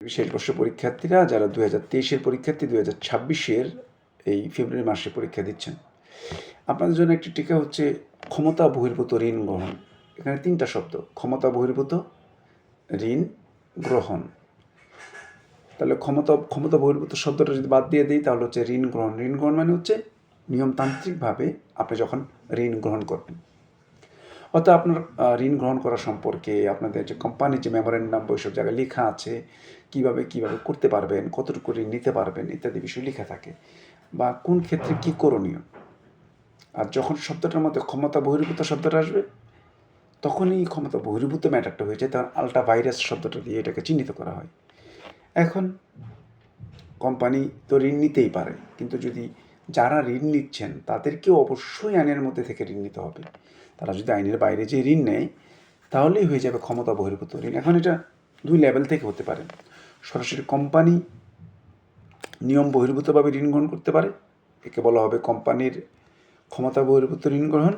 শেষ বর্ষ পরীক্ষার্থীরা যারা 2023-এর পরীক্ষার্থী 2026-এর এই ফেব্রুয়ারি মাসে পরীক্ষা দিচ্ছেন, আপনাদের জন্য একটি টিকা হচ্ছে ক্ষমতা বহির্ভূত ঋণ গ্রহণ। এখানে 3টা শব্দ, ক্ষমতা বহির্ভূত ঋণ গ্রহণ। তাহলে ক্ষমতা বহির্ভূত শব্দটা যদি বাদ দিয়ে দিই তাহলে হচ্ছে ঋণ গ্রহণ। ঋণ গ্রহণ মানে হচ্ছে নিয়মতান্ত্রিকভাবে আপনি যখন ঋণ গ্রহণ করবেন, অর্থাৎ আপনার ঋণ গ্রহণ করা সম্পর্কে আপনাদের যে কোম্পানির যে মেমোরেন্ডাম ওইসব জায়গায় লেখা আছে, কীভাবে করতে পারবেন, কতটুকু ঋণ নিতে পারবেন ইত্যাদি বিষয় লেখা থাকে, বা কোন ক্ষেত্রে কী করণীয়। আর যখন শব্দটার মধ্যে ক্ষমতা বহির্ভূত শব্দটা আসবে, তখনই ক্ষমতা বহির্ভূত ম্যাটারটা হয়ে যায়, তখন আল্ট্রা ভাইরাস শব্দটা দিয়ে এটাকে চিহ্নিত করা হয়। এখন কোম্পানি তো ঋণ নিতেই পারে, কিন্তু যদি যারা ঋণ নিচ্ছেন তাদেরকেও অবশ্যই আইনের মধ্যে থেকে ঋণ নিতে হবে। তারা যদি আইনের বাইরে যে ঋণ নেয় তাহলেই হয়ে যাবে ক্ষমতা বহির্ভূত ঋণ। এখন এটা 2 লেভেল থেকে হতে পারে। সরাসরি কোম্পানি নিয়ম বহির্ভূতভাবে ঋণ গ্রহণ করতে পারে, একে বলা হবে কোম্পানির ক্ষমতা বহির্ভূত ঋণ গ্রহণ।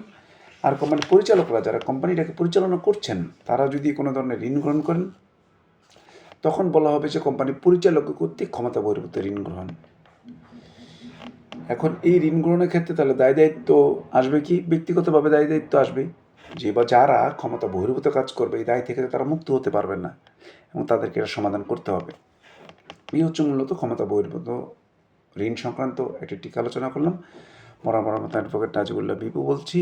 আর কোম্পানির পরিচালকরা যারা কোম্পানিটাকে পরিচালনা করছেন তারা যদি কোনো ধরনের ঋণ গ্রহণ করেন, তখন বলা হবে যে কোম্পানির পরিচালক কর্তৃক ক্ষমতা বহির্ভূত ঋণ গ্রহণ। এখন এই ঋণ গ্রহণের ক্ষেত্রে তাহলে দায় দায়িত্ব আসবে কি? ব্যক্তিগতভাবে দায় দায়িত্ব আসবে, যে বা যারা ক্ষমতা বহির্ভূত কাজ করবে এই দায় থেকে তারা মুক্ত হতে পারবেন না এবং তাদেরকে এটা সমাধান করতে হবে। এই হচ্ছে মূলত ক্ষমতা বহির্ভূত ঋণ সংক্রান্ত একটি টিকা আলোচনা করলাম। মরামর মতো অ্যাডভোকেট নাজিবুল্লাহ বিপু বলছি।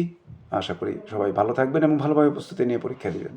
আশা করি সবাই ভালো থাকবেন এবং ভালোভাবে প্রস্তুতি নিয়ে পরীক্ষা দেবেন।